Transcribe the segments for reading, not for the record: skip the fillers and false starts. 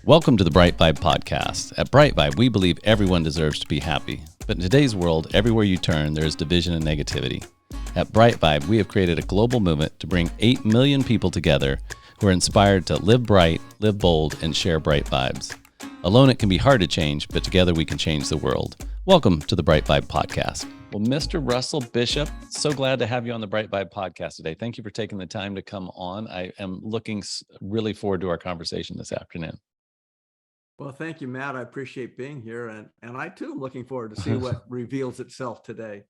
Welcome to the BriteVibe podcast. At BriteVibe, we believe everyone deserves to be happy. But in today's world, everywhere you turn, there is division and negativity. At BriteVibe, we have created a global movement to bring 8 million people together who are inspired to live bright, live bold, and share bright vibes. Alone, it can be hard to change, but together we can change the world. Welcome to the BriteVibe podcast. Well, Mr. Russell Bishop, so glad to have you on the BriteVibe podcast today. Thank you for taking the time to come on. I am looking really forward to our conversation this afternoon. Well, thank you, Matt. I appreciate being here. And I, too, am looking forward to see what reveals itself today.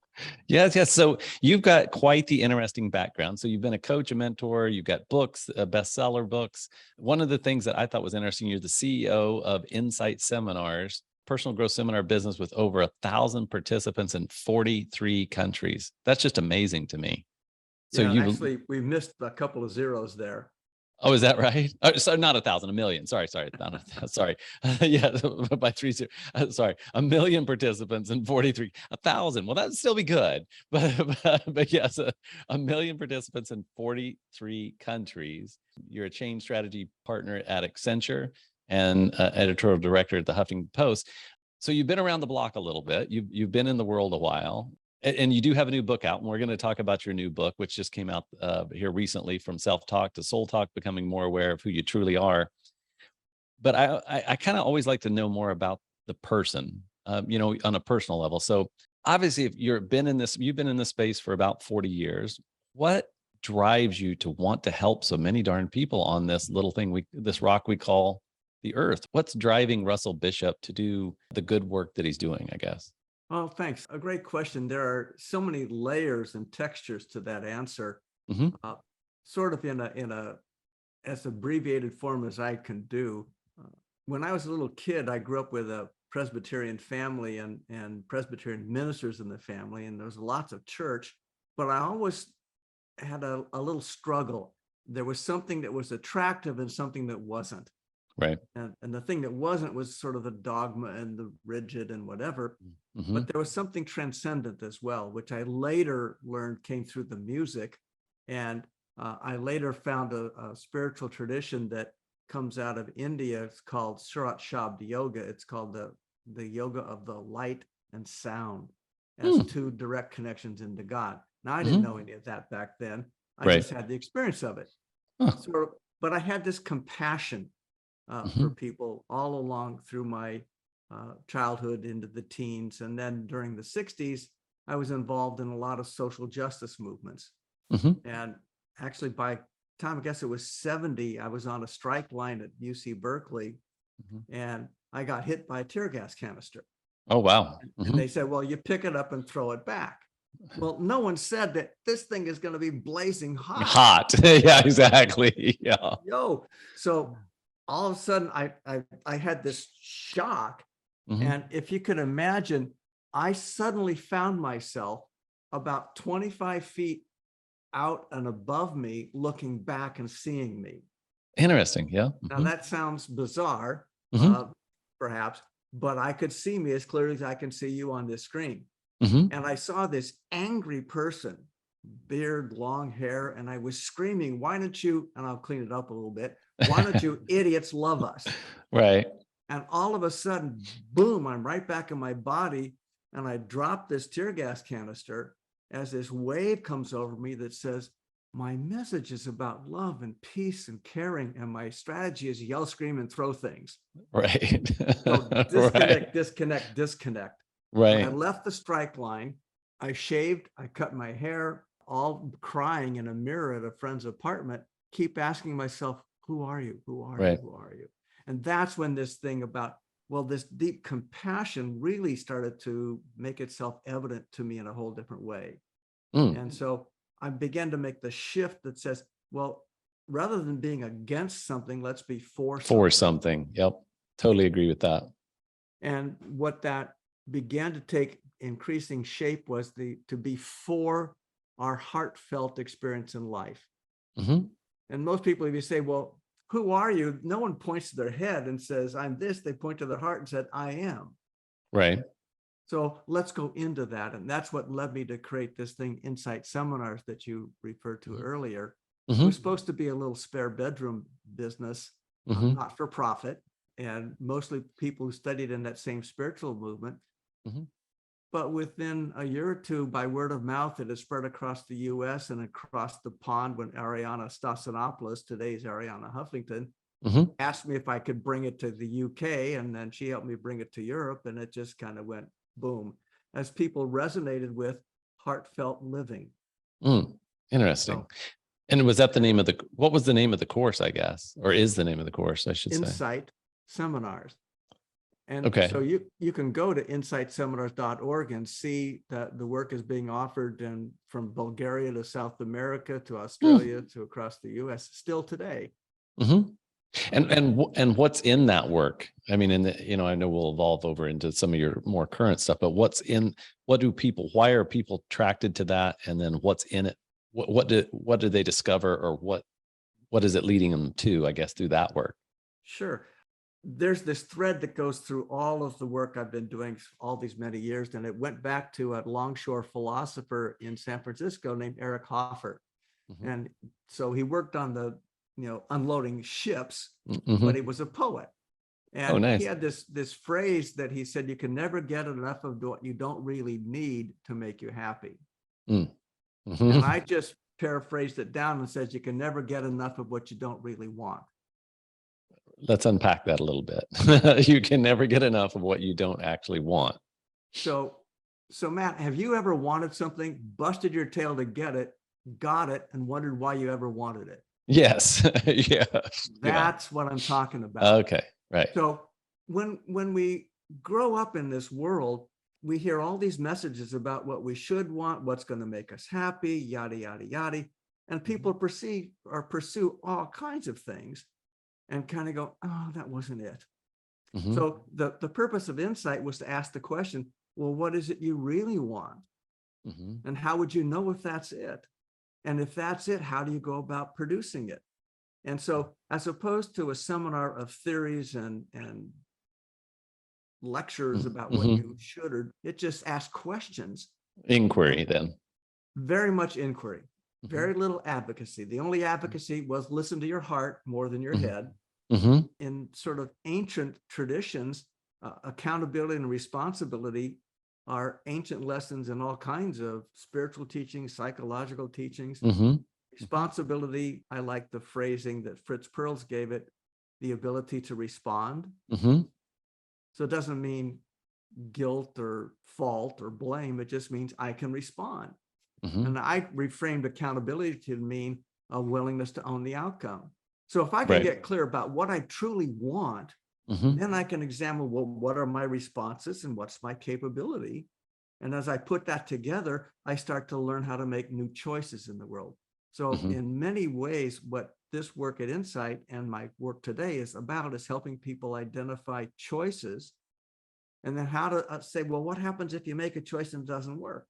Yes. So you've got quite the interesting background. So you've been a coach, a mentor, you've got books, bestseller books. One of the things that I thought was interesting, you're the CEO of Insight Seminars, personal growth seminar business with over 1,000 participants in 43 countries. That's just amazing to me. So actually, we've missed a couple of zeros there. Oh, is that right? Oh, so not 1,000, 1 million. Sorry. Sorry. Yeah, by 3 0. Sorry, 1 million participants in 43. 1,000. Well, that'd still be good. But yes, 1 million participants in 43 countries. You're a change strategy partner at Accenture and editorial director at the Huffington Post. So you've been around the block a little bit. You've been in the world a while. And you do have a new book out, and we're going to talk about your new book, which just came out here recently, From Self-Talk to Soul Talk, Becoming More Aware of Who You Truly Are. But I kind of always like to know more about the person, on a personal level. So obviously, if you've been in this space for about 40 years, what drives you to want to help so many darn people on this little thing, this rock we call the earth? What's driving Russell Bishop to do the good work that he's doing, I guess? Oh, thanks. A great question. There are so many layers and textures to that answer. Sort of in a as abbreviated form as I can do. When I was a little kid, I grew up with a Presbyterian family and Presbyterian ministers in the family, and there was lots of church, but I always had a little struggle. There was something that was attractive and something that wasn't. Right. And the thing that wasn't was sort of the dogma and the rigid and whatever. But there was something transcendent as well, which I later learned came through the music. And I later found a spiritual tradition that comes out of India. It's called Surat Shabd Yoga. It's called the yoga of the light and sound as two direct connections into God. Now, I didn't know any of that back then. I just had the experience of it. But I had this compassion for people all along through my childhood into the teens. And then during the 60s, I was involved in a lot of social justice movements. And actually, by the time, I guess it was 70, I was on a strike line at UC Berkeley, and I got hit by a tear gas canister. Oh, wow. And they said, well, you pick it up and throw it back. Well, no one said that this thing is going to be blazing hot. Yeah, exactly. Yeah. So all of a sudden, I had this shock. And if you can imagine, I suddenly found myself about 25 feet out and above me, looking back and seeing me. Interesting. Yeah. Now, that sounds bizarre, perhaps, but I could see me as clearly as I can see you on this screen. And I saw this angry person, beard, long hair, and I was screaming, why don't you, and I'll clean it up a little bit, why don't you idiots love us? Right. And all of a sudden, boom, I'm right back in my body, and I drop this tear gas canister as this wave comes over me that says, my message is about love and peace and caring, and my strategy is yell, scream, and throw things. Right. So disconnect. Right. I left the strike line. I shaved. I cut my hair, all crying in a mirror at a friend's apartment, keep asking myself, who are you? Who are you? Who are you? And that's when this thing about, this deep compassion really started to make itself evident to me in a whole different way. And so I began to make the shift that says, well, rather than being against something, let's be for something. Yep. Totally agree with that. And what that began to take increasing shape was to be for our heartfelt experience in life. And most people, if you say, well, who are you? No one points to their head and says, I'm this. They point to their heart and said, I am. Right. So let's go into that. And that's what led me to create this thing, Insight Seminars, that you referred to earlier. It was supposed to be a little spare bedroom business, not for profit. and mostly people who studied in that same spiritual movement. Mhm. But within a year or two, by word of mouth, it has spread across the US and across the pond when Ariana Stasinopoulos, today's Ariana Huffington, Mhm. asked me if I could bring it to the UK, and then she helped me bring it to Europe, and it just kind of went boom as people resonated with heartfelt living. Interesting. So And was that the name of what was the name of the course, I guess, or is the name of the course, I should say? Insight Seminars. And Okay. so you can go to insightseminars.org and see that the work is being offered from Bulgaria to South America to Australia to across the US still today. Mm-hmm. And what's in that work? I mean, I know we'll evolve over into some of your more current stuff, but why are people attracted to that? And then what's in it? What do they discover, or what is it leading them to, I guess, through that work? Sure. There's this thread that goes through all of the work I've been doing all these many years. And it went back to a longshore philosopher in San Francisco named Eric Hoffer. Mm-hmm. And so he worked on the, unloading ships, Mm-hmm. but he was a poet. Oh, And he nice. had this phrase that he said, you can never get enough of what you don't really need to make you happy. Mm-hmm. And I just paraphrased it down and says, you can never get enough of what you don't really want. Let's unpack that a little bit. You can never get enough of what you don't actually want. So Matt, have you ever wanted something, busted your tail to get it, got it, and wondered why you ever wanted it? Yes. Yeah. That's what I'm talking about. Okay. Right. So when we grow up in this world, we hear all these messages about what we should want, what's going to make us happy, yada, yada, yada. And people pursue all kinds of things and kind of go, oh, that wasn't it. Mm-hmm. So the purpose of Insight was to ask the question, well, what is it you really want? Mm-hmm. And how would you know if that's it? And if that's it, how do you go about producing it? And so as opposed to a seminar of theories and lectures about what you should, or it just asks questions. Inquiry then. Very much inquiry, very little advocacy. The only advocacy was listen to your heart more than your head. In sort of ancient traditions, accountability and responsibility are ancient lessons in all kinds of spiritual teachings, psychological teachings. Responsibility, I like the phrasing that Fritz Perls gave it, the ability to respond. So it doesn't mean guilt or fault or blame. It just means I can respond. And I reframed accountability to mean a willingness to own the outcome. So if I can get clear about what I truly want, then I can examine, well, what are my responses and what's my capability? And as I put that together, I start to learn how to make new choices in the world. So in many ways, what this work at Insight and my work today is about is helping people identify choices and then how to say, well, what happens if you make a choice and it doesn't work?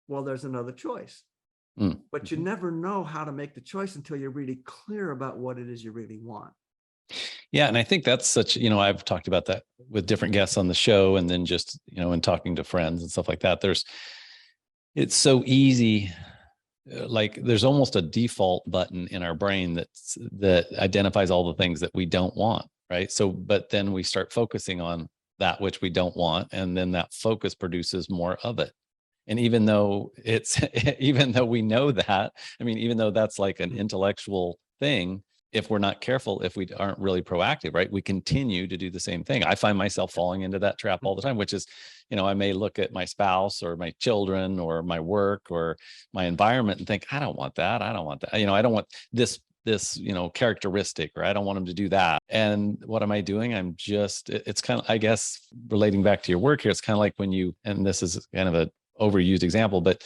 Well, there's another choice. But you never know how to make the choice until you're really clear about what it is you really want. Yeah. And I think that's such, I've talked about that with different guests on the show, and then just, in talking to friends and stuff like that. It's so easy. Like there's almost a default button in our brain that identifies all the things that we don't want. Right. So, but then we start focusing on that which we don't want. And then that focus produces more of it. And even though we know that, I mean, even though that's like an intellectual thing, if we're not careful, if we aren't really proactive, right, we continue to do the same thing. I find myself falling into that trap all the time, which is, I may look at my spouse or my children or my work or my environment and think, I don't want that. I don't want that. I don't want this characteristic, or I don't want them to do that. And what am I doing? It's kind of, I guess, relating back to your work here, it's kind of like when and this is kind of a overused example, but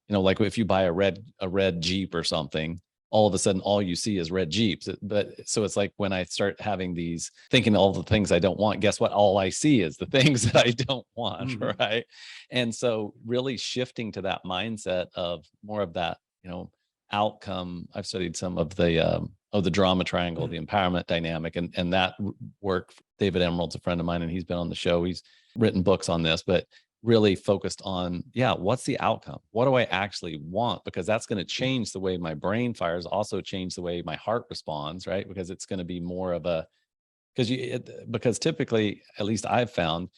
like if you buy a red Jeep or something, all of a sudden all you see is red Jeeps. But so it's like when I start having these thinking all the things I don't want, guess what? All I see is the things that I don't want. Right. And so really shifting to that mindset of more of that, outcome. I've studied some of the drama triangle, the empowerment dynamic, and that work. David Emerald's a friend of mine, and he's been on the show. He's written books on this, but really focused on, what's the outcome? What do I actually want? Because that's going to change the way my brain fires, also change the way my heart responds, right? Because it's going to be more of a, because typically, at least I've found,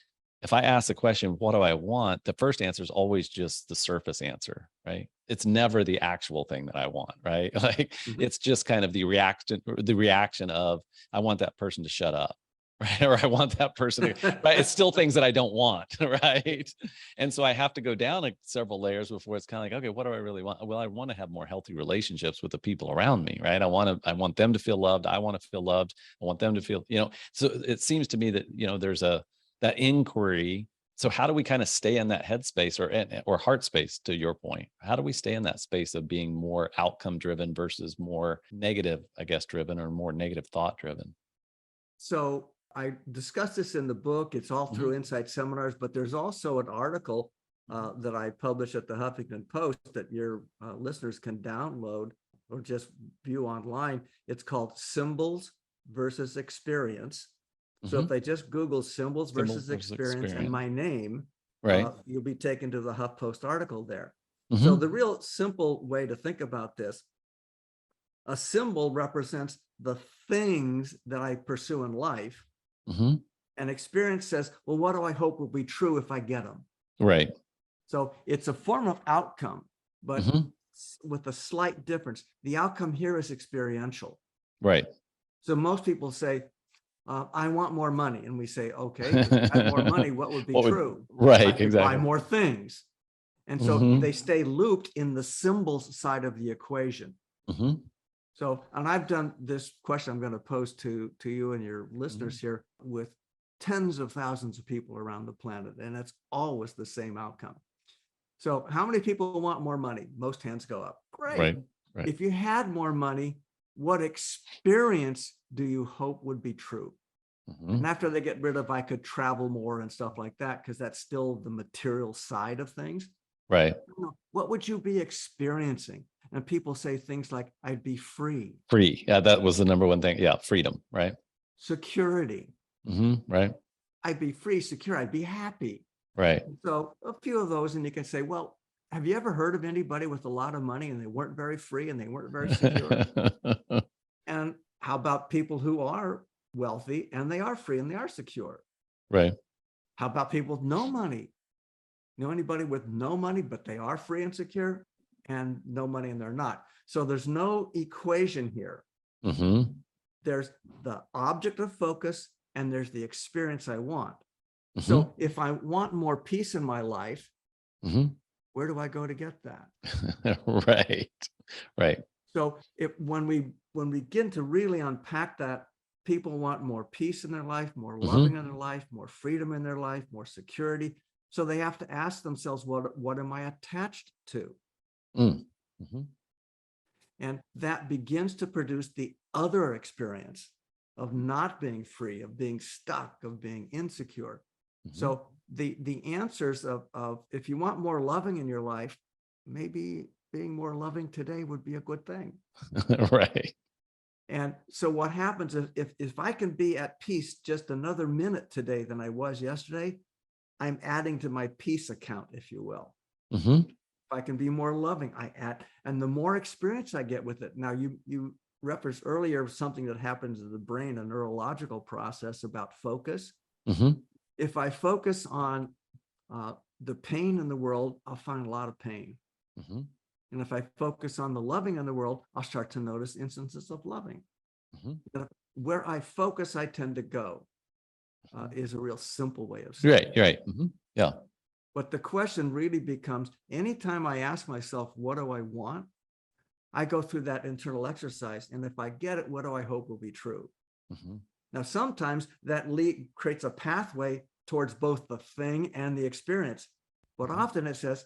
if I ask the question, what do I want? The first answer is always just the surface answer, right? It's never the actual thing that I want, right? Like it's just kind of the reaction of, I want that person to shut up, right? Or I want that person to, right? It's still things that I don't want, right? And so I have to go down like several layers before it's kind of like, okay, what do I really want? Well, I want to have more healthy relationships with the people around me, right? I want them to feel loved. I want to feel loved. I want them to feel, so it seems to me that, there's that inquiry. So how do we kind of stay in that headspace or heart space, to your point? How do we stay in that space of being more outcome driven versus more negative, I guess, driven, or more negative thought driven? So I discussed this in the book. It's all through Insight seminars, but there's also an article that I published at the Huffington Post that your listeners can download or just view online. It's called Symbols versus Experience. So if they just Google symbols versus experience and my name, right, you'll be taken to the HuffPost article there. So the real simple way to think about this, a symbol represents the things that I pursue in life. And experience says, well, what do I hope will be true if I get them? Right. So it's a form of outcome, but with a slight difference. The outcome here is experiential. Right. So most people say, I want more money. And we say, okay, if you had more money, what would be true? Right, I could exactly. buy more things. And so they stay looped in the symbols side of the equation. So, and I've done this question I'm going to pose to you and your listeners here with tens of thousands of people around the planet, and it's always the same outcome. So how many people want more money? Most hands go up. Great. Right. If you had more money, what experience do you hope would be true? And after they get rid of, I could travel more and stuff like that, because that's still the material side of things. Right. What would you be experiencing? And people say things like, I'd be free. Free. Yeah, that was the number one thing. Yeah, freedom. Right. Security. Right. I'd be free, secure. I'd be happy. Right. So a few of those, and you can say, well, have you ever heard of anybody with a lot of money and they weren't very free and they weren't very secure? And how about people who are wealthy and they are free and they are secure? Right. How about people with no money? Know anybody with no money, but they are free and secure, and no money and they're not? So there's no equation here. There's the object of focus and there's the experience I want. So if I want more peace in my life, where do I go to get that? Right. Right. So when we begin to really unpack that, people want more peace in their life, more loving in their life, more freedom in their life, more security. So they have to ask themselves, what am I attached to? And that begins to produce the other experience of not being free, of being stuck, of being insecure. So the answers of if you want more loving in your life, maybe being more loving today would be a good thing. Right. And so what happens is if I can be at peace just another minute today than I was yesterday, I'm adding to my peace account, if you will. If I can be more loving, I add, and the more experience I get with it. Now, you referenced earlier something that happens in the brain, a neurological process about focus. If I focus on the pain in the world, I'll find a lot of pain. And if I focus on the loving in the world, I'll start to notice instances of loving. Where I focus, I tend to go. Is a real simple way of saying it. Right. Yeah. But the question really becomes, anytime I ask myself, what do I want? I go through that internal exercise. And if I get it, what do I hope will be true? Now, sometimes that creates a pathway towards both the thing and the experience. But often it says,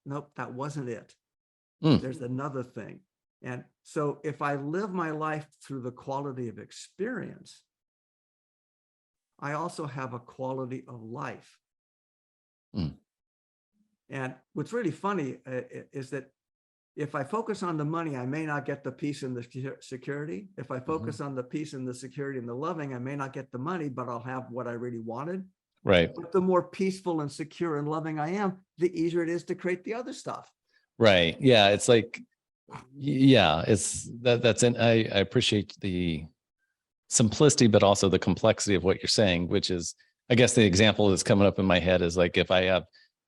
nope, that wasn't it. There's another thing. And so if I live my life through the quality of experience, I also have a quality of life. And what's really funny is that if I focus on the money, I may not get the peace and the security. If I focus on the peace and the security and the loving, I may not get the money, but I'll have what I really wanted. Right. But the more peaceful and secure and loving I am, the easier it is to create the other stuff. Right. Yeah. It's like, yeah, it's that's, and I appreciate simplicity, but also the complexity of what you're saying, which is, I guess the example that's coming up in my head is like, if I have,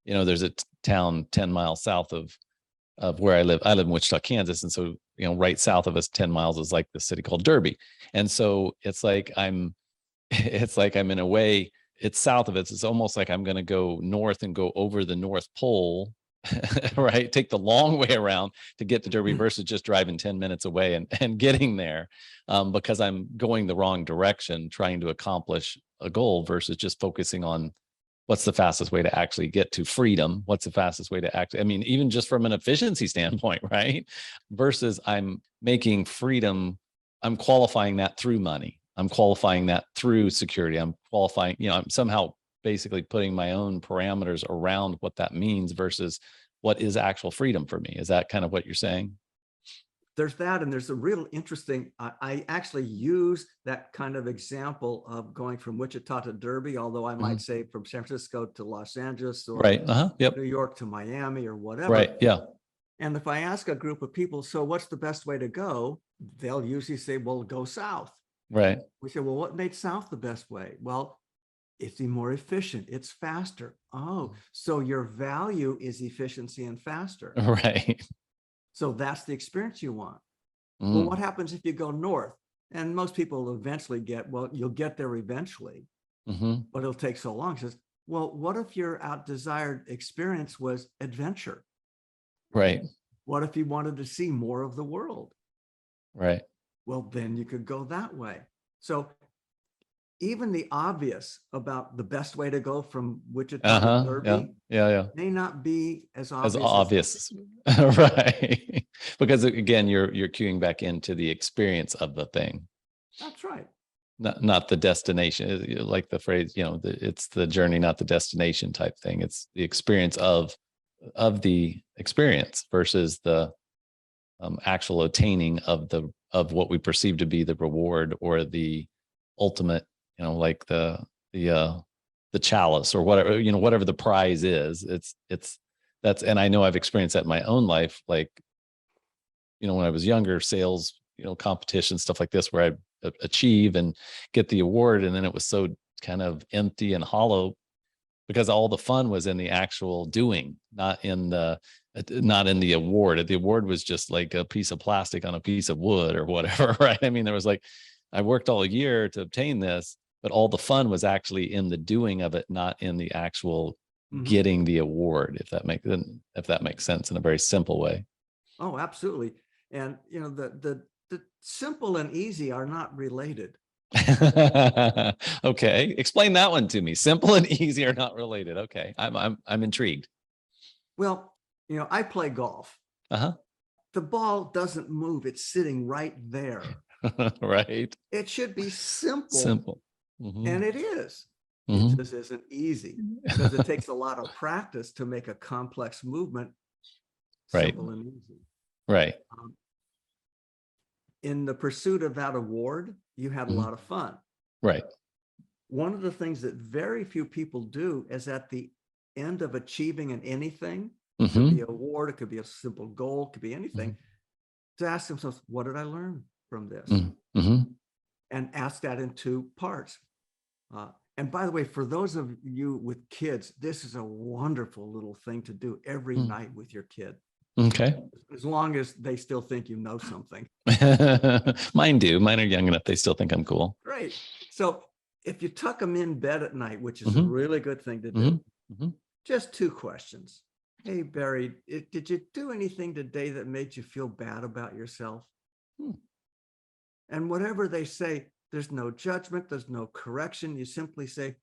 there's a town 10 miles south of where I live. I live in Wichita, Kansas. And so, right south of us, 10 miles is like the city called Derby. And so it's like it's like I'm in a way, it's south of it. It's almost like I'm going to go north and go over the North Pole, right? Take the long way around to get to Derby versus just driving 10 minutes away and getting there, because I'm going the wrong direction, trying to accomplish a goal versus just focusing on what's the fastest way to actually get to freedom? What's the fastest way to I mean, even just from an efficiency standpoint, right? Versus I'm making freedom, I'm qualifying that through money. I'm qualifying that through security. I'm qualifying, I'm somehow basically putting my own parameters around what that means versus what is actual freedom for me. Is that kind of what you're saying? There's that, and there's a real interesting, I actually use that kind of example of going from Wichita to Derby, although I might say from San Francisco to Los Angeles, or right. Yep. New York to Miami, or whatever. Right. Yeah. And if I ask a group of people, so what's the best way to go? They'll usually say, well, go south. Right. We say, well, what made south the best way? Well, it's more efficient. It's faster. Oh, so your value is efficiency and faster. Right. So that's the experience you want. Well, what happens if you go north? And most people eventually get, well, you'll get there eventually, but it'll take so long. It says, well, what if your desired experience was adventure? Right. What if you wanted to see more of the world? Right. Well, then you could go that way. So even the obvious about the best way to go from Wichita to Derby may not be as obvious. Right. Because again, you're cueing back into the experience of the thing. That's right. Not the destination, like the phrase, it's the journey, not the destination type thing. It's the experience of the experience versus the actual attaining of what we perceive to be the reward or the ultimate, like the chalice or whatever, whatever the prize is. That's, and I know I've experienced that in my own life, like, when I was younger, sales, competition, stuff like this, where I achieve and get the award. And then it was so kind of empty and hollow because all the fun was in the actual doing, not in the award. The award was just like a piece of plastic on a piece of wood or whatever, right? I mean, there was like, I worked all year to obtain this, but all the fun was actually in the doing of it, not in the actual getting the award, if that makes sense in a very simple way. Oh, absolutely. And the simple and easy are not related. Okay, explain that one to me. Simple and easy are not related. Okay, I'm intrigued. Well, I play golf. The ball doesn't move; it's sitting right there. Right. It should be simple. Simple. And it is. It just isn't easy because it takes a lot of practice to make a complex movement simple and easy. Right. In the pursuit of that award, you had a lot of fun. Right. One of the things that very few people do is at the end of achieving anything, it could be an award, it could be a simple goal, it could be anything, to ask themselves, what did I learn from this? And ask that in two parts. And by the way, for those of you with kids, this is a wonderful little thing to do every night with your kid. Okay. As long as they still think you know something. Mine do. Mine are young enough. They still think I'm cool. Great. So if you tuck them in bed at night, which is a really good thing to do, just two questions. Hey, Barry, did you do anything today that made you feel bad about yourself? And whatever they say, there's no judgment, there's no correction. You simply say,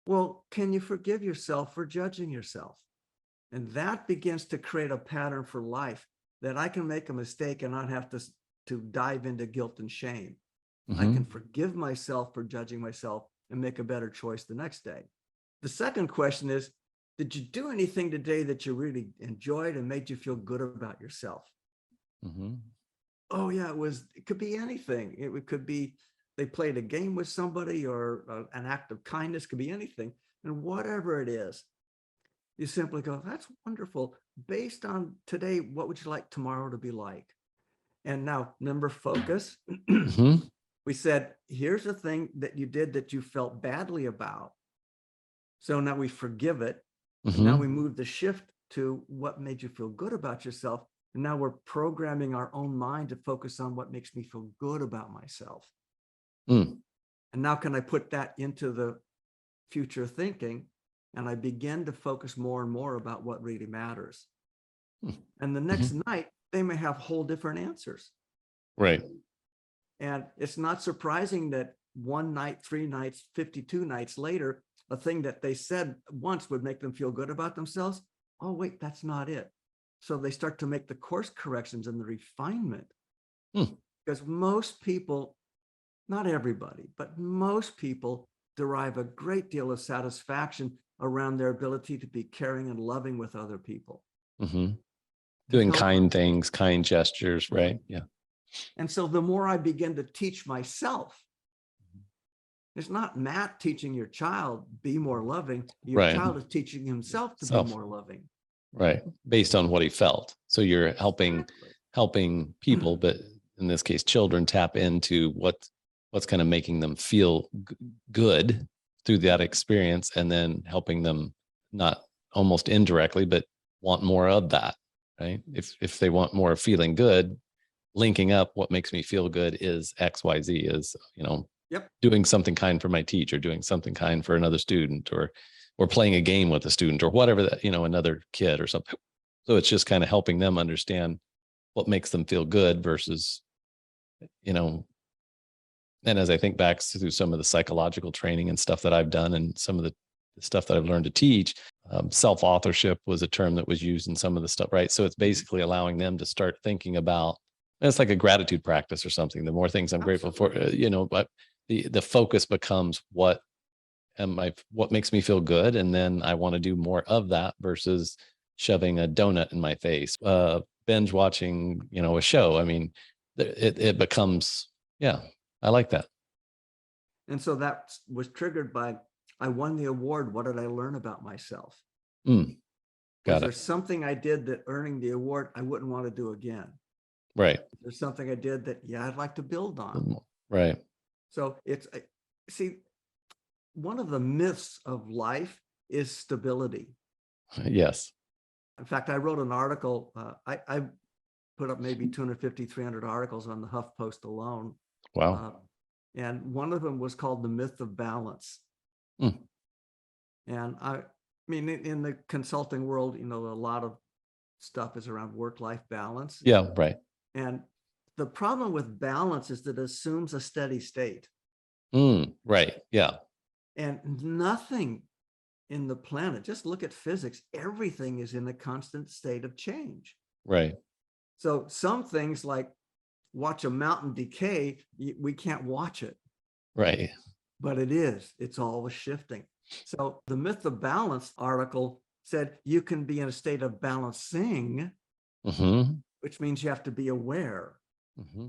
well, can you forgive yourself for judging yourself? And that begins to create a pattern for life, that I can make a mistake and not have to dive into guilt and shame. I can forgive myself for judging myself and make a better choice the next day. The second question is, did you do anything today that you really enjoyed and made you feel good about yourself? Oh yeah, it could be anything. It could be they played a game with somebody, or an act of kindness, could be anything. And whatever it is, you simply go, that's wonderful. Based on today, what would you like tomorrow to be like? And now remember, focus. We said, here's the thing that you did that you felt badly about. So now we forgive it. And now we move the shift to what made you feel good about yourself. And now we're programming our own mind to focus on what makes me feel good about myself. Mm. And now can I put that into the future thinking? And I begin to focus more and more about what really matters. And the next night, they may have whole different answers. Right. And it's not surprising that one night, 3 nights, 52 nights later, a thing that they said once would make them feel good about themselves. Oh, wait, that's not it. So they start to make the course corrections and the refinement. Because most people, not everybody, but most people derive a great deal of satisfaction around their ability to be caring and loving with other people. Doing kind things, kind gestures, right? Yeah. And so the more I begin to teach myself, it's not Matt teaching your child, be more loving. Your child is teaching himself to be more loving. Right. Based on what he felt. So you're helping people, but in this case, children, tap into what's kind of making them feel good through that experience, and then helping them not almost indirectly, but want more of that. Right. If they want more of feeling good, linking up what makes me feel good is XYZ, is, doing something kind for my teacher, doing something kind for another student, or playing a game with a student, or whatever that, another kid or something. So it's just kind of helping them understand what makes them feel good versus, and as I think back through some of the psychological training and stuff that I've done, and some of the stuff that I've learned to teach, self-authorship was a term that was used in some of the stuff, right? So it's basically allowing them to start thinking about, it's like a gratitude practice or something. The more things I'm grateful for, but the focus becomes what makes me feel good, and then I want to do more of that versus shoving a donut in my face, binge watching, a show. I mean, it becomes, I like that. And so that was triggered by, I won the award. What did I learn about myself? Was there something I did that earning the award I wouldn't want to do again? Right. There's something I did that, I'd like to build on. Right. So one of the myths of life is stability. Yes. In fact, I wrote an article. I put up maybe 250, 300 articles on the HuffPost alone. Wow. And one of them was called The Myth of Balance. And I mean, in the consulting world, a lot of stuff is around work-life balance. Yeah, right. And the problem with balance is that it assumes a steady state. Right. Yeah. And nothing in the planet, just look at physics, everything is in a constant state of change. Right. So some things, like watch a mountain decay, we can't watch it. Right. But it's always shifting. So the Myth of Balance article said you can be in a state of balancing, which means you have to be aware.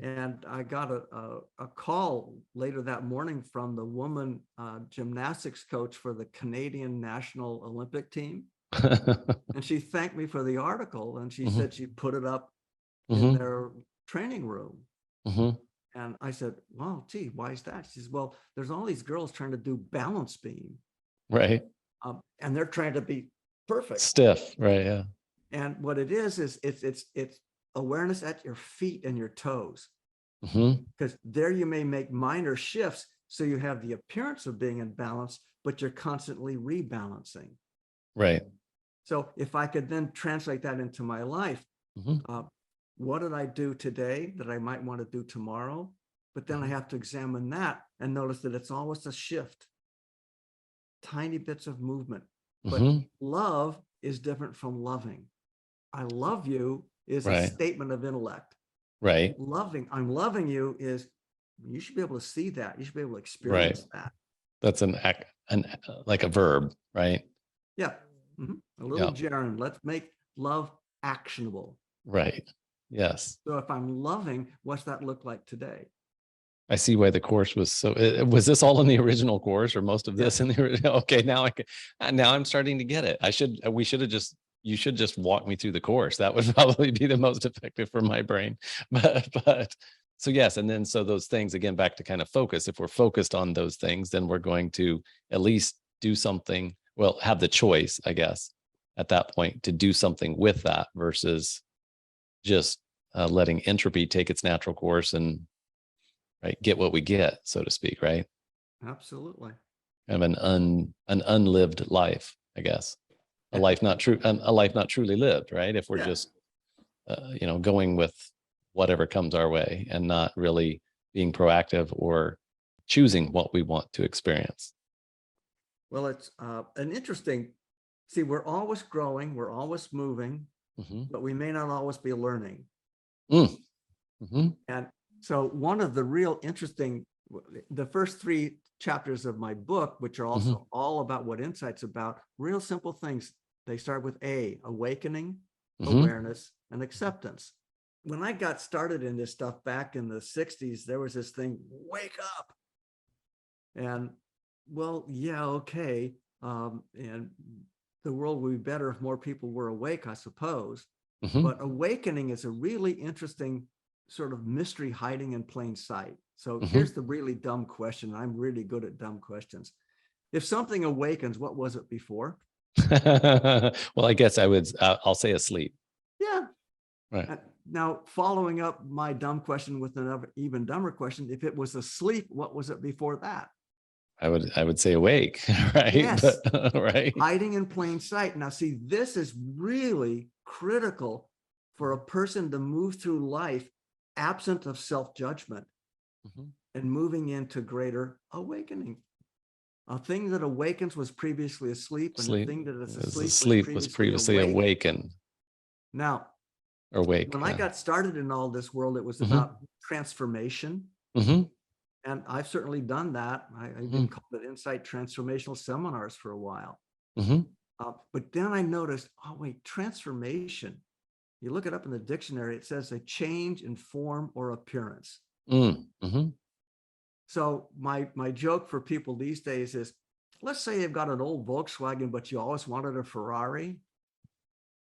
And I got a call later that morning from the woman gymnastics coach for the Canadian National Olympic team. And she thanked me for the article, and she said she put it up in their training room. And I said, well, gee, why is that? She says, well, there's all these girls trying to do balance beam. Right. And they're trying to be perfect. Stiff. Right. Yeah. And what it is it's awareness at your feet and your toes. Because there you may make minor shifts, so you have the appearance of being in balance, but you're constantly rebalancing. Right. So if I could then translate that into my life, what did I do today that I might want to do tomorrow? But then I have to examine that and notice that it's always a shift, tiny bits of movement. But love is different from loving. I love you is a statement of intellect. Right. I'm loving you is, you should be able to see that. You should be able to experience that. That's like a verb, right? Yeah. A little gerund. Let's make love actionable. Right. Yes. So if I'm loving, what's that look like today? I see why the course was so. Was this all in the original course, or most of this in the original? Okay, now I'm starting to get it. You should just walk me through the course. That would probably be the most effective for my brain. But So yes, and then so those things, again, back to kind of focus. If we're focused on those things, then we're going to at least do something, well, have the choice, I guess, at that point to do something with that versus just letting entropy take its natural course and get what we get, so to speak, right? Absolutely. Kind of an unlived life, I guess. A life not truly lived, right? If we're Yeah. just going with whatever comes our way and not really being proactive or choosing what we want to experience. Well, it's an interesting, see, we're always growing, we're always moving, but we may not always be learning. And so one of the real interesting, the first 3 chapters of my book, which are also all about what insight's about, real simple things. They start with awakening, awareness, and acceptance. When I got started in this stuff back in the 60s, there was this thing, wake up. And well, yeah, okay. And the world would be better if more people were awake, I suppose. But awakening is a really interesting sort of mystery hiding in plain sight. So here's the really dumb question. I'm really good at dumb questions. If something awakens, what was it before? Well, I guess I'll say asleep. Yeah. Right. Now, following up my dumb question with another even dumber question, if it was asleep, what was it before that? I would say awake, right? Yes. But, right. Hiding in plain sight. Now, see, this is really critical for a person to move through life absent of self-judgment and moving into greater awakening. A thing that awakens was previously asleep, and a thing that is asleep was previously awakened. Now, awake. When I got started in all this world, it was about transformation. And I've certainly done that. I even called it Insight Transformational Seminars for a while. But then I noticed, oh, wait, transformation. You look it up in the dictionary, it says a change in form or appearance. So my joke for people these days is, let's say you've got an old Volkswagen, but you always wanted a Ferrari.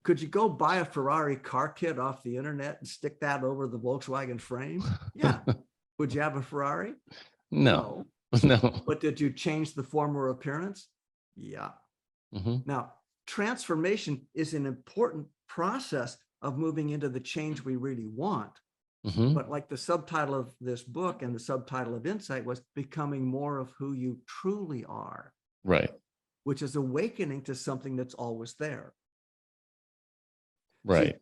Could you go buy a Ferrari car kit off the internet and stick that over the Volkswagen frame? Yeah. Would you have a Ferrari? No. But did you change the form or appearance? Yeah. Now, transformation is an important process of moving into the change we really want. But like the subtitle of this book and the subtitle of Insight was becoming more of who you truly are. Right. Which is awakening to something that's always there. Right. See,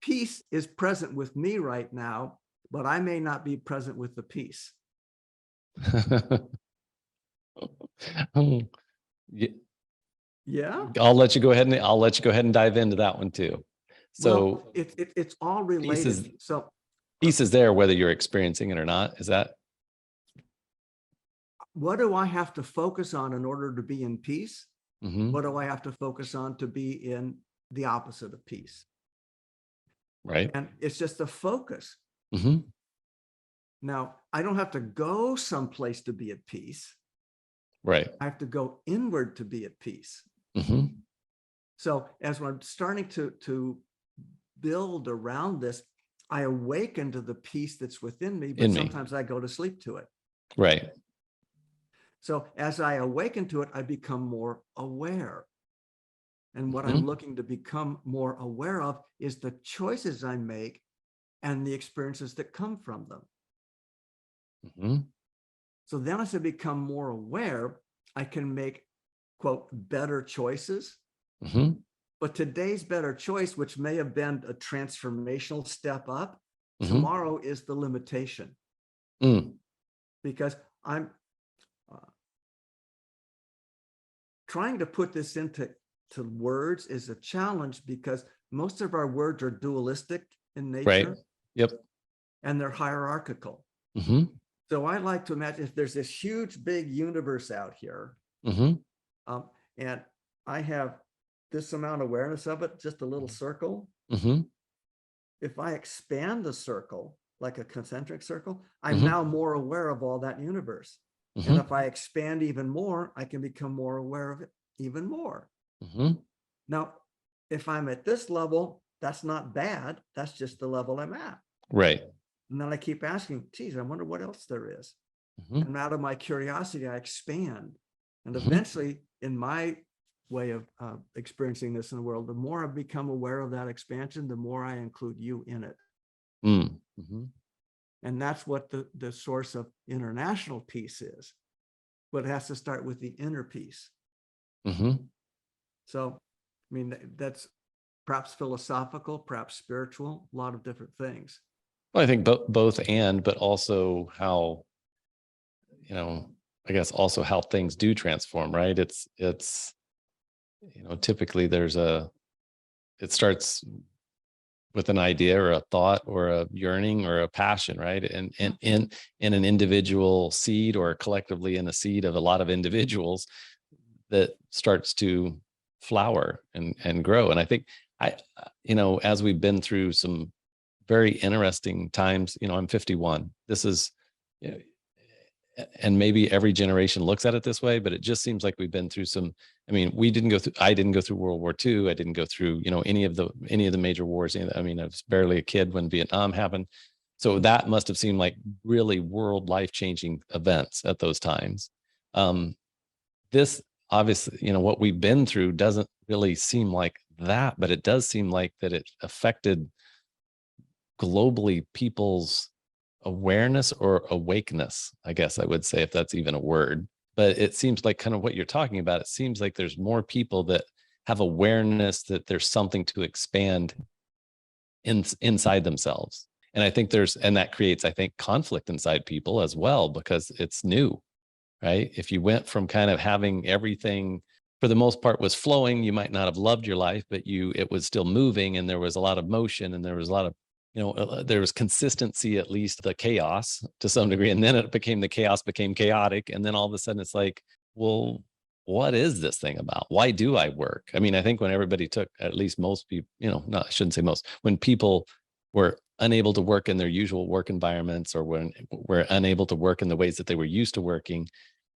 peace is present with me right now, but I may not be present with the peace. Yeah. I'll let you go ahead and dive into that one too. So well, it's all related. Peace is there whether you're experiencing it or not. Is that? What do I have to focus on in order to be in peace? What do I have to focus on to be in the opposite of peace? Right. And it's just a focus. Now, I don't have to go someplace to be at peace. Right. I have to go inward to be at peace. So as I'm starting to build around this, I awaken to the peace that's within me, but sometimes I go to sleep to it. Right. So as I awaken to it, I become more aware. And what I'm looking to become more aware of is the choices I make and the experiences that come from them. So then as I become more aware, I can make, quote, better choices. But today's better choice, which may have been a transformational step up, tomorrow is the limitation. Because I'm trying to put this into words is a challenge because most of our words are dualistic in nature. Right. Yep. And they're hierarchical. So I like to imagine if there's this huge, big universe out here, and I have this amount of awareness of it, just a little circle. If I expand the circle, like a concentric circle, I'm now more aware of all that universe. And if I expand even more, I can become more aware of it even more. Now, if I'm at this level, that's not bad. That's just the level I'm at. Right. And then I keep asking, geez, I wonder what else there is. Mm-hmm. And out of my curiosity, I expand. And Mm-hmm. eventually, in my way of experiencing this in the world, the more I become aware of that expansion, the more I include you in it. Mm-hmm. And that's what the source of international peace is. But it has to start with the inner peace. Mm-hmm. So, I mean, that's perhaps philosophical, perhaps spiritual, a lot of different things. Well, I think both and, but also how, I guess also how things do transform, right? It's, typically it starts with an idea or a thought or a yearning or a passion, right? And in an individual seed, or collectively in a seed of a lot of individuals, that starts to flower and grow. And I think as we've been through some very interesting times, I'm 51. This is, you know, and maybe every generation looks at it this way, but it just seems like we've been through some. I mean, I didn't go through World War II. I didn't go through, any of the major wars. I mean, I was barely a kid when Vietnam happened. So that must have seemed like really world life-changing events at those times. This obviously, what we've been through doesn't really seem like that, but it does seem like that it affected globally people's awareness or awakeness, I guess I would say, if that's even a word. But it seems like kind of what you're talking about. It seems like there's more people that have awareness that there's something to expand inside themselves. And I think and that creates, I think, conflict inside people as well, because it's new, right? If you went from kind of having everything for the most part was flowing, you might not have loved your life, but it was still moving, and there was a lot of motion, and there was a lot of, there was consistency, at least the chaos to some degree. And then the chaos became chaotic. And then all of a sudden it's like, well, what is this thing about? Why do I work? I mean, I think when everybody took, at least most people, no, I shouldn't say most, when people were unable to work in their usual work environments, or when were unable to work in the ways that they were used to working,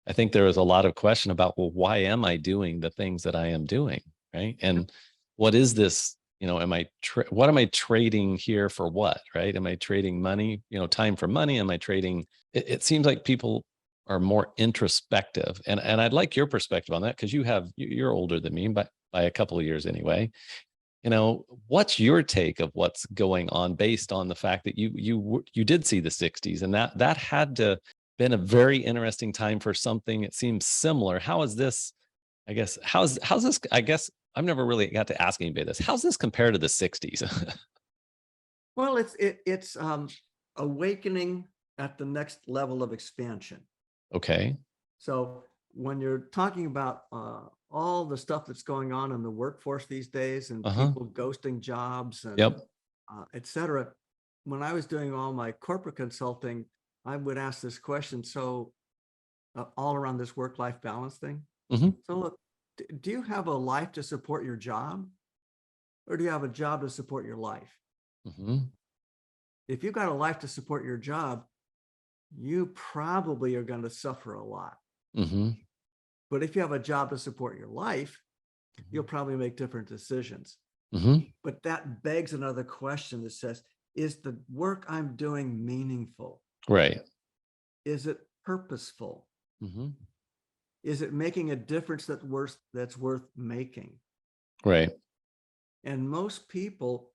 I think there was a lot of question about, well, why am I doing the things that I am doing? Right. And what is this? What am I trading here for what? Right. Am I trading money, time for money? Am I trading? It seems like people are more introspective. And I'd like your perspective on that, because you're older than me by a couple of years anyway. What's your take of what's going on, based on the fact that you did see the 60s, and that had to been a very interesting time for something. It seems similar. How is this? I guess how's this? I guess I've never really got to ask anybody this. How's this compared to the 60s? Well, it's awakening at the next level of expansion. Okay. So when you're talking about all the stuff that's going on in the workforce these days, and people ghosting jobs and Yep. Et cetera, when I was doing all my corporate consulting, I would ask this question. So all around this work-life balance thing. Mm-hmm. So look, do you have a life to support your job, or do you have a job to support your life? Mm-hmm. If you've got a life to support your job, you probably are going to suffer a lot. Mm-hmm. But if you have a job to support your life, you'll probably make different decisions. Mm-hmm. But that begs another question that says, is the work I'm doing meaningful? Right. Is it purposeful? Mm-hmm. Is it making a difference that's worth making? Right. And most people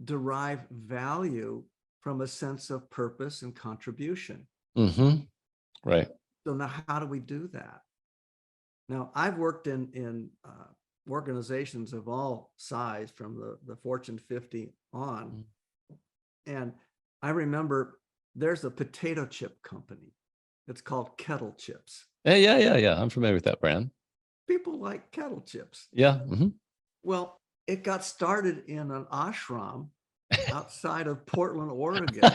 derive value from a sense of purpose and contribution. Mm-hmm. Right. So now, how do we do that? Now, I've worked in organizations of all size, from the Fortune 50 on. And I remember there's a potato chip company. It's called Kettle Chips. Yeah. I'm familiar with that brand. People like kettle chips. Yeah. Mm-hmm. Well, it got started in an ashram outside of Portland, Oregon.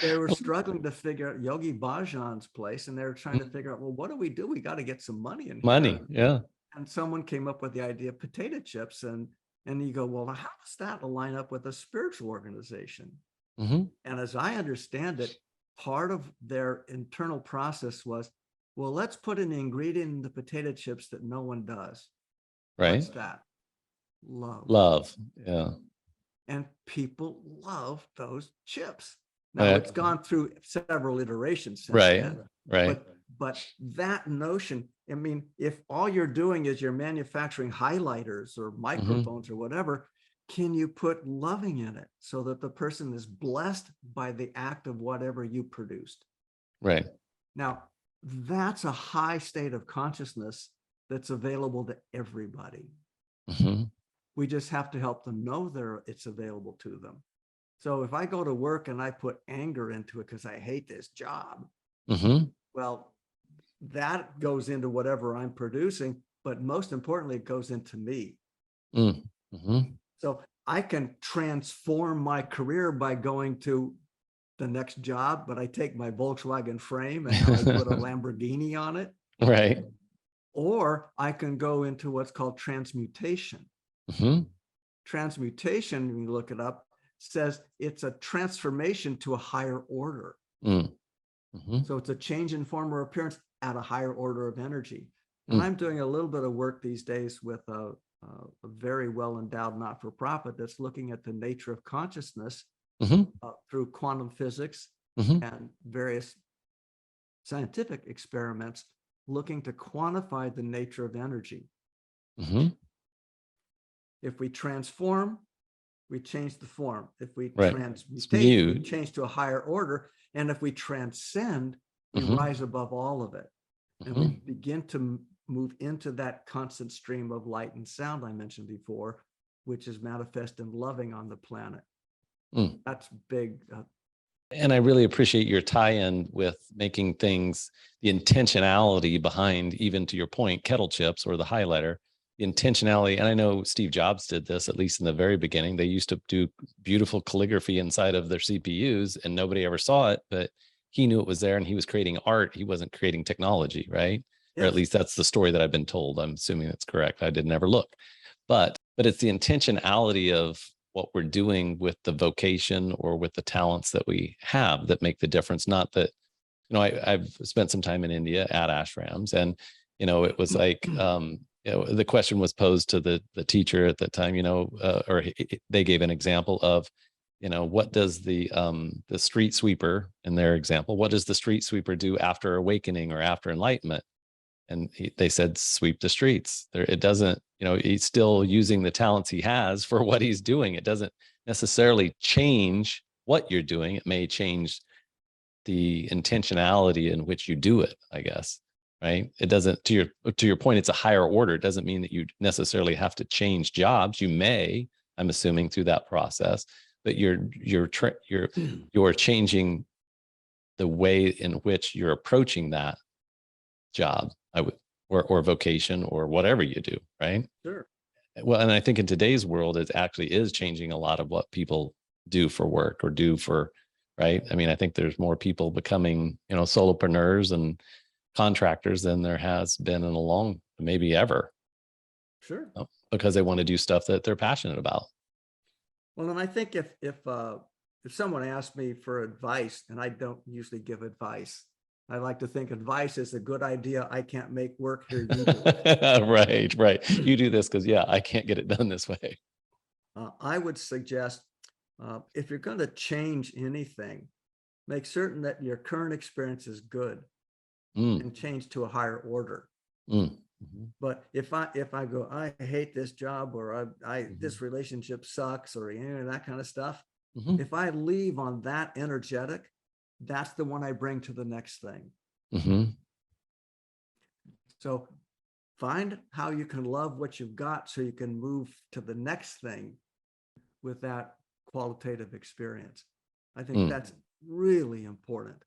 They were struggling to figure out Yogi Bhajan's place, and they were trying to figure out, well, what do? We got to get some money in Money. here. Yeah. And someone came up with the idea of potato chips. And you go, well, how does that line up with a spiritual organization? Mm-hmm. And as I understand it, part of their internal process was, well, let's put an ingredient in the potato chips that no one does. Right. What's that? Love. Love. Yeah. And people love those chips. Now it's gone through several iterations since right, then, right. but that notion, I mean, if all you're doing is you're manufacturing highlighters or microphones or whatever, can you put loving in it so that the person is blessed by the act of whatever you produced? Right. Now, that's a high state of consciousness that's available to everybody. We just have to help them know it's available to them. So if I go to work and I put anger into it because I hate this job, well, that goes into whatever I'm producing, but most importantly, it goes into me. So I can transform my career by going to the next job, but I take my Volkswagen frame and I put a Lamborghini on it. Right. Or I can go into what's called transmutation. Transmutation, when you look it up, says it's a transformation to a higher order. So it's a change in form or appearance at a higher order of energy. And I'm doing a little bit of work these days with a very well-endowed not-for-profit that's looking at the nature of consciousness through quantum physics and various scientific experiments, looking to quantify the nature of energy. If we transform, we change the form. If we transmutate, we change to a higher order. And if we transcend, we rise above all of it. And we begin to move into that constant stream of light and sound I mentioned before, which is manifest in loving on the planet. That's big. And I really appreciate your tie-in with making things, the intentionality behind, even to your point, kettle chips or the highlighter, the intentionality. And I know Steve Jobs did this, at least in the very beginning. They used to do beautiful calligraphy inside of their CPUs and nobody ever saw it, but he knew it was there and he was creating art. He wasn't creating technology, right? Yes. Or at least that's the story that I've been told. I'm assuming that's correct. I did never look, but it's the intentionality of what we're doing with the vocation or with the talents that we have that make the difference. Not that, I've spent some time in India at ashrams, and, it was like, the question was posed to the teacher at that time, or they gave an example of, what does the street sweeper, in their example, what does the street sweeper do after awakening or after enlightenment? And they said, sweep the streets. It doesn't, he's still using the talents he has for what he's doing. It doesn't necessarily change what you're doing. It may change the intentionality in which you do it, I guess, right? It doesn't, to your point, it's a higher order. It doesn't mean that you necessarily have to change jobs. You may, I'm assuming, through that process, but you're changing the way in which you're approaching that job, or vocation, or whatever you do, right? Sure. Well, and I think in today's world, it actually is changing a lot of what people do for work or do for, right? I mean, I think there's more people becoming, solopreneurs and contractors than there has been in a long, maybe ever. Sure. Because they want to do stuff that they're passionate about. Well, and I think if someone asked me for advice, and I don't usually give advice, I like to think advice is a good idea. I can't make work here. You do it. Right. You do this because, I can't get it done this way. I would suggest if you're going to change anything, make certain that your current experience is good and change to a higher order. But if I go, I hate this job, or this relationship sucks, or that kind of stuff, if I leave on that energetic, that's the one I bring to the next thing. So find how you can love what you've got so you can move to the next thing with that qualitative experience. I think that's really important.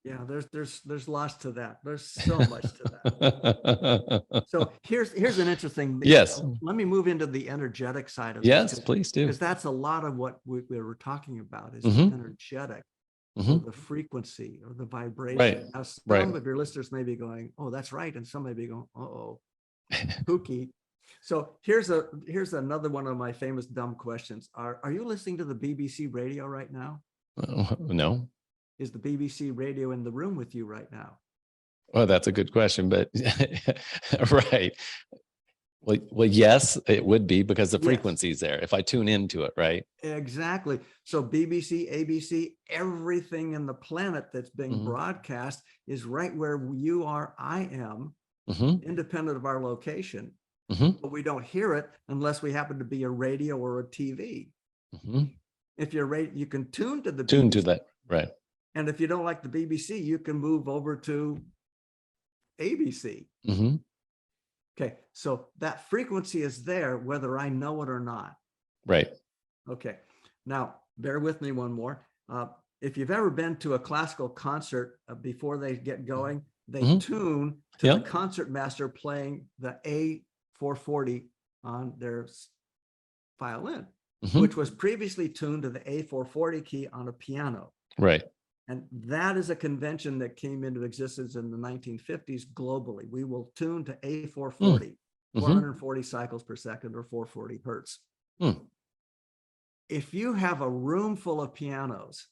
Yeah, there's lots to that. There's so much to that. So here's an interesting. Yes. Let me move into the energetic side of yes, this. please do. Because that's a lot of what we were talking about is the energetic, or the frequency, or the vibration. Right. Now, some of your listeners may be going, "Oh, that's right," and some may be going, "Uh-oh, kooky." So here's another one of my famous dumb questions. Are you listening to the BBC radio right now? No. Is the BBC radio in the room with you right now? Well, that's a good question, but right. Well, yes, it would be because the Yes, frequency is there. If I tune into it, right? exactly. So BBC, ABC, everything in the planet that's being Mm-hmm. broadcast is right where you are, I am, Mm-hmm. independent of our location. Mm-hmm. But we don't hear it unless we happen to be a radio or a TV. Mm-hmm. If you're you can tune to the Tune to BBC. that, right? And if you don't like the BBC, you can move over to ABC. Mm-hmm. Okay, so that frequency is there whether I know it or not. Right. Okay, now bear with me one more. If you've ever been to a classical concert before they get going, they Mm-hmm. tune to the concert master playing the A440 on their violin, which was previously tuned to the A440 key on a piano. Right. And that is a convention that came into existence in the 1950s globally. We will tune to A440, 440 cycles per second or 440 hertz. If you have a room full of pianos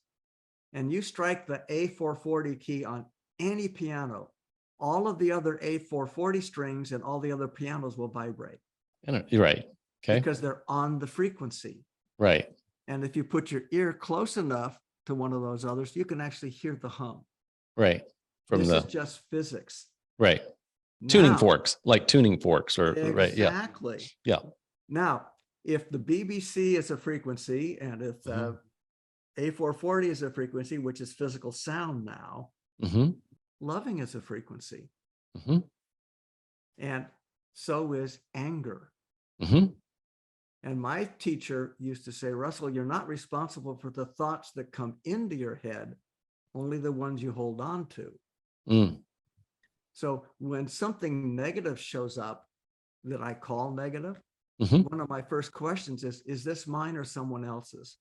and you strike the A440 key on any piano, all of the other A440 strings and all the other pianos will vibrate. You're right. Okay. Because they're on the frequency. Right. And if you put your ear close enough to one of those others, you can actually hear the hum. Right. This is just physics. Right. Now, tuning forks, like tuning forks, or right. Yeah. Exactly. Yeah. Now, if the BBC is a frequency and if A440 is a frequency, which is physical sound now, loving is a frequency. And so is anger. And my teacher used to say, Russell, you're not responsible for the thoughts that come into your head, only the ones you hold on to. So when something negative shows up that I call negative, one of my first questions is this mine or someone else's?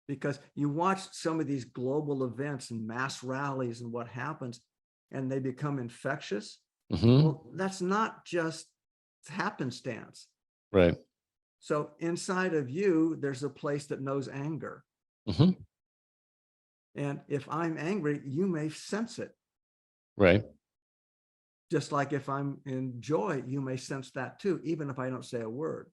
Because you watch some of these global events and mass rallies and what happens, and they become infectious. Well, that's not just happenstance. Right. So inside of you, there's a place that knows anger. And if I'm angry, you may sense it. Right. Just like if I'm in joy, you may sense that too, even if I don't say a word.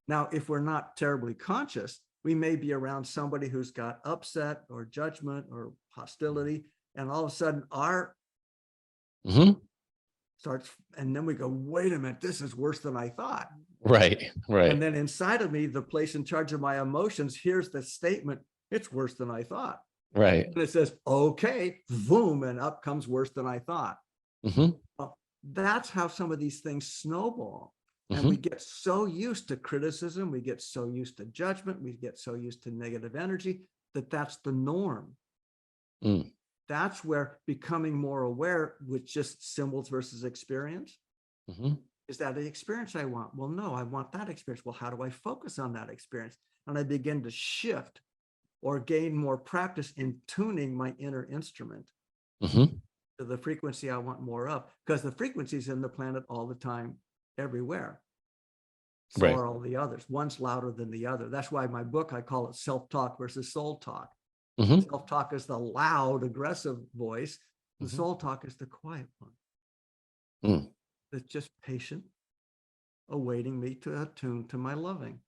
Now, if we're not terribly conscious, we may be around somebody who's got upset or judgment or hostility, and all of a sudden our starts, and then we go, wait a minute, this is worse than I thought. Right. Right. And then inside of me, the place in charge of my emotions hears the statement, it's worse than I thought. Right. And it says, okay, boom, and up comes worse than I thought. Well, that's how some of these things snowball. And we get so used to criticism, we get so used to judgment, we get so used to negative energy that that's the norm. That's where becoming more aware with just symbols versus experience. Is that the experience I want? Well, no, I want that experience. Well, how do I focus on that experience? And I begin to shift or gain more practice in tuning my inner instrument to the frequency I want more of, because the frequencies in the planet all the time, everywhere. So are all the others. One's louder than the other. That's why my book, I call it self-talk versus soul talk. Self-talk is the loud, aggressive voice. The soul talk is the quiet one. It's just patient, awaiting me to attune to my loving.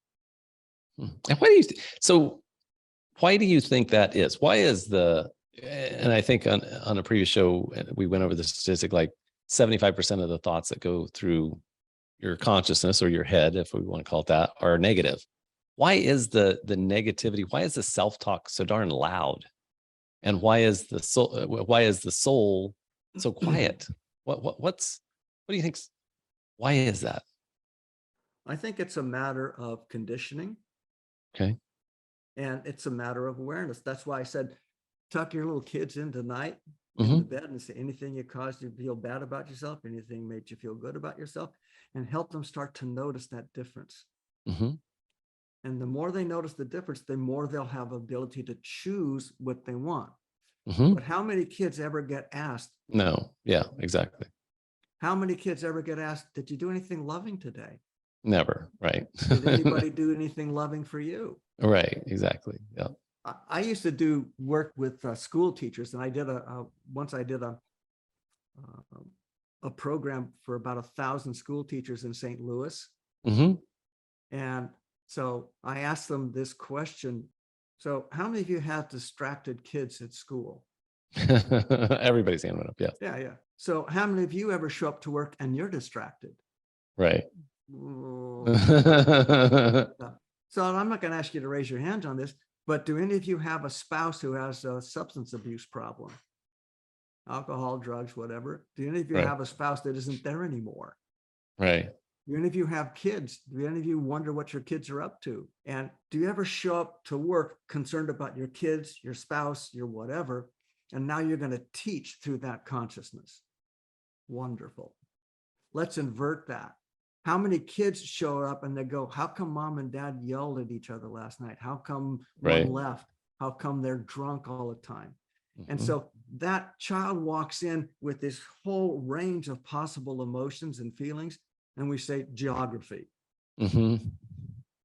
And why do you think that is? Why is and I think on a previous show, we went over the statistic, like 75% of the thoughts that go through your consciousness or your head, if we want to call it that, are negative. Why is the negativity? Why is the self-talk so darn loud? And why is the soul so quiet? What do you think? Why is that? I think it's a matter of conditioning. Okay. And it's a matter of awareness. That's why I said, tuck your little kids in tonight in the bed and say anything you caused you to feel bad about yourself, anything made you feel good about yourself, and help them start to notice that difference. And the more they notice the difference, the more they'll have ability to choose what they want. But how many kids ever get asked? No. Yeah, exactly. How many kids ever get asked, did you do anything loving today? Never. Right. Did anybody do anything loving for you? Right. Exactly. Yeah. I used to do work with school teachers, and I did once I did a program for about 1,000 school teachers in St. Louis. And so I asked them this question. So how many of you have distracted kids at school? Everybody's hand went up. Yes. Yeah, yeah. So how many of you ever show up to work and you're distracted? Right. So I'm not going to ask you to raise your hand on this, but do any of you have a spouse who has a substance abuse problem? Alcohol, drugs, whatever. Do any of you have a spouse that isn't there anymore? Right. Do any of you have kids? Do any of you wonder what your kids are up to? And do you ever show up to work concerned about your kids, your spouse, your whatever? And now you're going to teach through that consciousness. Wonderful. Let's invert that. How many kids show up and they go, how come mom and dad yelled at each other last night? How come one left? How come they're drunk all the time? And so that child walks in with this whole range of possible emotions and feelings, and we say geography. Well,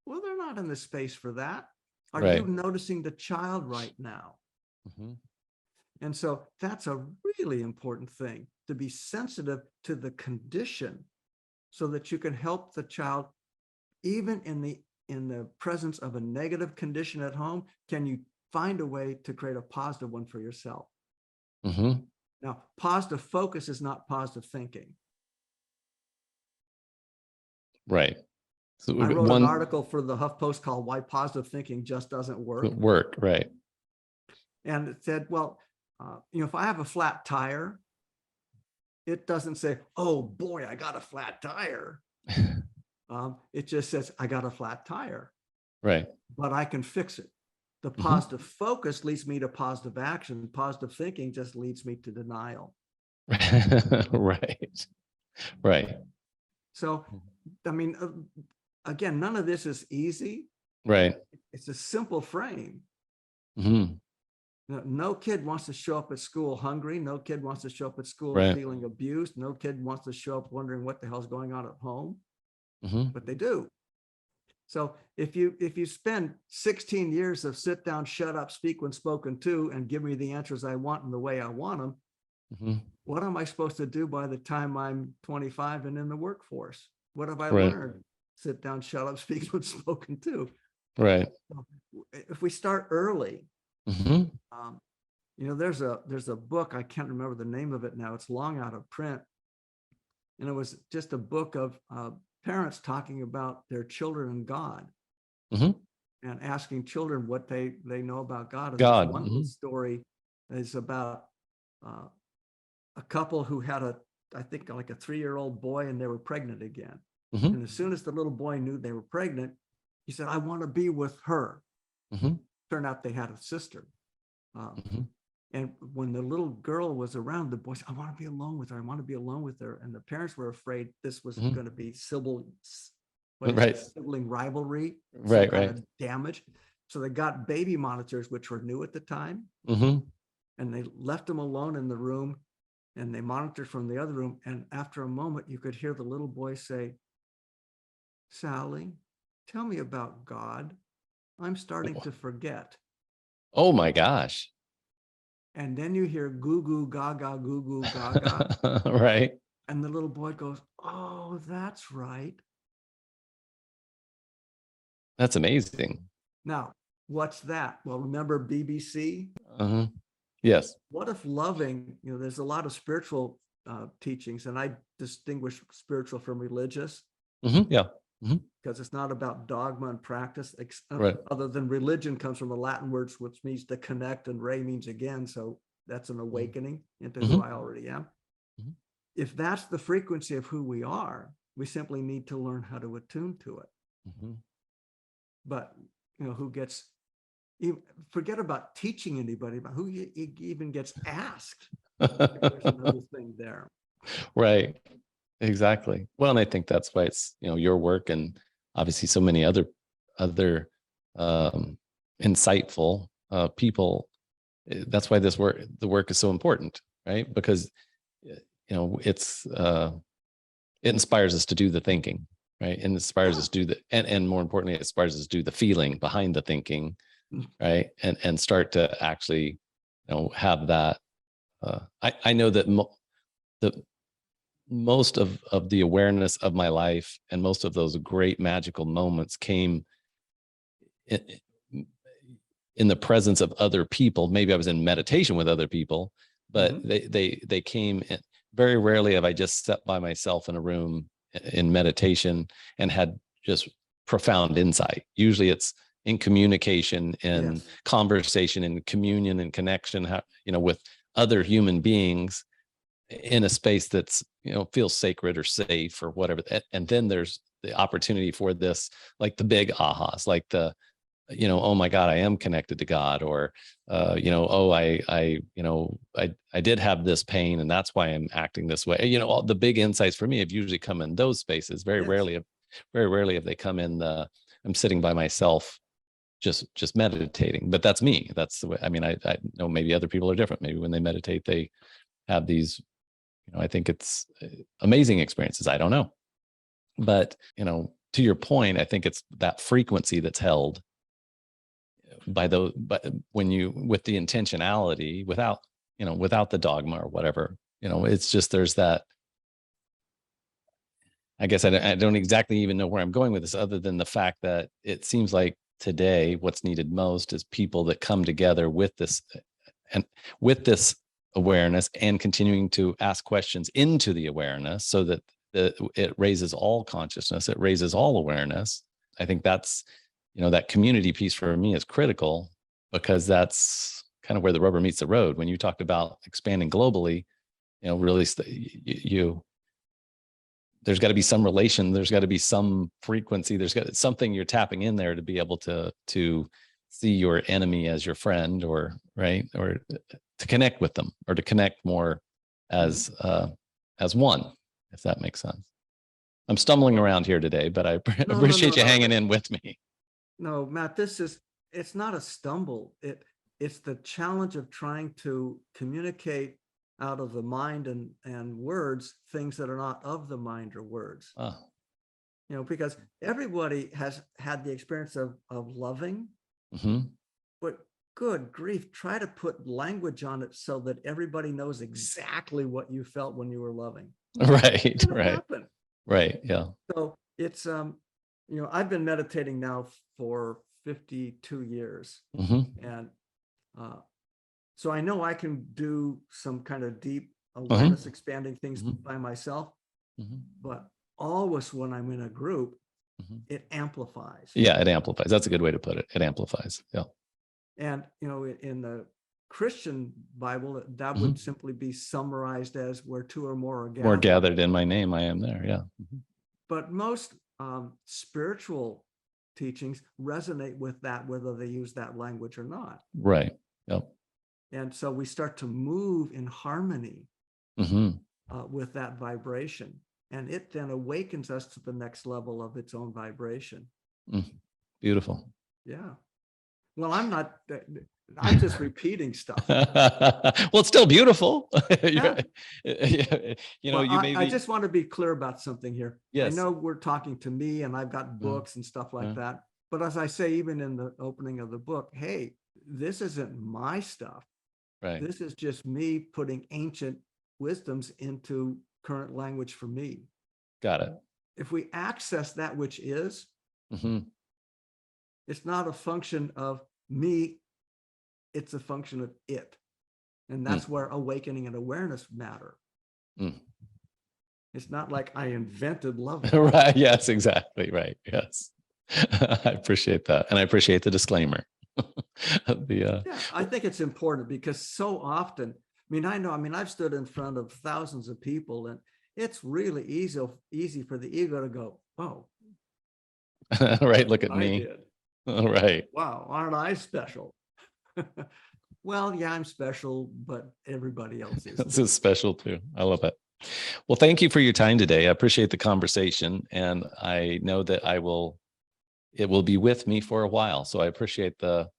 they're not in the space for that. Are you noticing the child right now? And so that's a really important thing, to be sensitive to the condition so that you can help the child, even in the presence of a negative condition at home. Can you find a way to create a positive one for yourself? Now, positive focus is not positive thinking. Right. So I wrote an article for the HuffPost called "Why Positive Thinking Just Doesn't Work." Right. And it said, well, if I have a flat tire, it doesn't say, oh boy, I got a flat tire. It just says, I got a flat tire. Right. But I can fix it. The positive focus leads me to positive action. Positive thinking just leads me to denial. Right. So, I mean, again, none of this is easy. Right. It's a simple frame. No kid wants to show up at school hungry. No kid wants to show up at school feeling abused. No kid wants to show up wondering what the hell's going on at home. But they do. So if you spend 16 years of sit down, shut up, speak when spoken to, and give me the answers I want in the way I want them, what am I supposed to do by the time I'm 25 and in the workforce? What have I learned? Sit down, shut up, speak when spoken to. Right. So if we start early, there's a book, I can't remember the name of it now. It's long out of print. And it was just a book of parents talking about their children and God, and asking children what they know about God. And this one story is about a couple who had I think like a 3-year-old boy, and they were pregnant again. And as soon as the little boy knew they were pregnant, he said, I want to be with her. Turned out they had a sister. And when the little girl was around, the boy said, I want to be alone with her. I want to be alone with her. And the parents were afraid this was going to be sibling rivalry, kind of damage. So they got baby monitors, which were new at the time. And they left them alone in the room, and they monitored from the other room. And after a moment, you could hear the little boy say, Sally, tell me about God. I'm starting to forget. Oh my gosh. And then you hear goo goo gaga, goo goo gaga. Right. And the little boy goes, oh, that's right. That's amazing. Now, what's that? Well, remember BBC? Yes. What if loving, there's a lot of spiritual teachings, and I distinguish spiritual from religious. Yeah. Because it's not about dogma and practice, other than religion comes from the Latin words, which means to connect, and re means again. So that's an awakening into who I already am. If that's the frequency of who we are, we simply need to learn how to attune to it. But, who gets, forget about teaching anybody, about who even gets asked. There's another thing there. Right. Exactly. Well, and I think that's why it's, your work, and obviously so many other insightful people. That's why the work is so important, right? Because, it inspires us to do the thinking, right? And inspires us to do and more importantly, it inspires us to do the feeling behind the thinking, right? And start to actually, have that. I know that most of the awareness of my life and most of those great magical moments came in, in the presence of other people. Maybe I was in meditation with other people, but they came in. Very rarely have I just sat by myself in a room in meditation and had just profound insight. Usually it's in communication, in conversation, in communion and connection, with other human beings in a space that's, feels sacred or safe or whatever. And then there's the opportunity for this, like the big ahas, like the, oh my God, I am connected to God, or, oh, I did have this pain and that's why I'm acting this way. All the big insights for me have usually come in those spaces. Very rarely have they come in I'm sitting by myself, just meditating. But that's me. That's the way. I mean, I know maybe other people are different. Maybe when they meditate, they have these, I think it's amazing experiences. I don't know. But, to your point, I think it's that frequency that's held but with the intentionality, without the dogma or whatever, it's just, there's that, I guess I don't exactly even know where I'm going with this, other than the fact that it seems like today what's needed most is people that come together with this awareness and continuing to ask questions into the awareness, so that it raises all consciousness, it raises all awareness. I think that's, that community piece for me is critical, because that's kind of where the rubber meets the road. When you talked about expanding globally, really there's got to be some relation, there's got to be some frequency, there's got something you're tapping in there to be able to see your enemy as your friend, or right, or to connect with them, or to connect more as one, if that makes sense. I'm stumbling around here today, but I appreciate you hanging in with me. No, Matt, it's not a stumble. It's the challenge of trying to communicate out of the mind and words, things that are not of the mind or words. Because everybody has had the experience of loving, but good grief, try to put language on it so that everybody knows exactly what you felt when you were loving. Right, right. Happen. Right, yeah. So it's, I've been meditating now for 52 years. And so I know I can do some kind of deep awareness expanding things by myself, but always when I'm in a group, it amplifies. Yeah, it amplifies. That's a good way to put it. It amplifies. Yeah. And, in the Christian Bible, that would simply be summarized as where two or more are gathered. More gathered in my name, I am there. Yeah. But most spiritual teachings resonate with that, whether they use that language or not. Right. Yep. And so we start to move in harmony with that vibration. And it then awakens us to the next level of its own vibration. Beautiful. Yeah. Well, I'm just repeating stuff. Well, it's still beautiful. Yeah. Maybe... I just want to be clear about something here. Yes. I know we're talking to me and I've got books and stuff like that. But as I say, even in the opening of the book, hey, this isn't my stuff. Right. This is just me putting ancient wisdoms into current language for me. Got it. If we access that which is, it's not a function of me, it's a function of it. And that's where awakening and awareness matter. It's not like I invented love. Right. Yes, exactly. Right. Yes. I appreciate that. And I appreciate the disclaimer. Yeah, I think it's important because so often, I've stood in front of thousands of people, and it's really easy for the ego to go, oh. Right. Look at me. Right. Wow. Aren't I special? Well, yeah, I'm special, but everybody else is. This is special too. I love it. Well, thank you for your time today. I appreciate the conversation, and I know that it will be with me for a while. So I appreciate the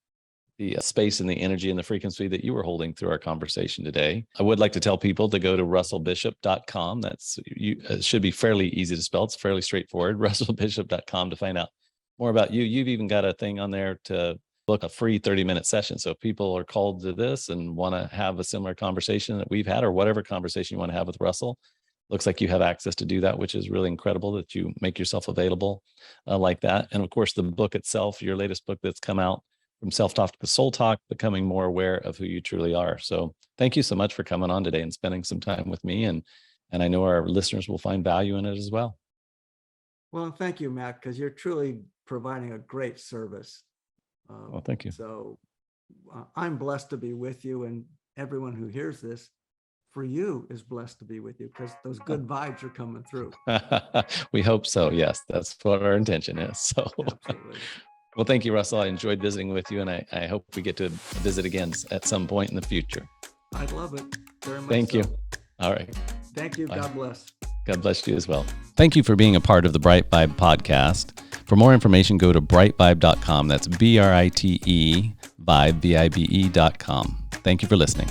space and the energy and the frequency that you were holding through our conversation today. I would like to tell people to go to russellbishop.com. It should be fairly easy to spell. It's fairly straightforward. russellbishop.com to find out more about you. You've even got a thing on there to book a free 30-minute session. So if people are called to this and want to have a similar conversation that we've had, or whatever conversation you want to have with Russell, looks like you have access to do that, which is really incredible that you make yourself available like that. And of course, the book itself, your latest book that's come out, From Self-Talk to Soul Talk, Becoming More Aware of Who You Truly Are. So thank you so much for coming on today and spending some time with me. And I know our listeners will find value in it as well. Well, thank you, Matt, because you're truly providing a great service. Well, thank you. So I'm blessed to be with you, and everyone who hears this, for you, is blessed to be with you, because those good vibes are coming through. We hope so. Yes, that's what our intention is. So, Absolutely. Well, thank you, Russell. I enjoyed visiting with you, and I hope we get to visit again at some point in the future. I'd love it very much. Thank so. you. All right. Thank you. Bye. God bless. God bless you as well. Thank you for being a part of the BriteVibe podcast. For more information, go to britevibe.com. That's BRITE Vibe, VIBE.com. Thank you for listening.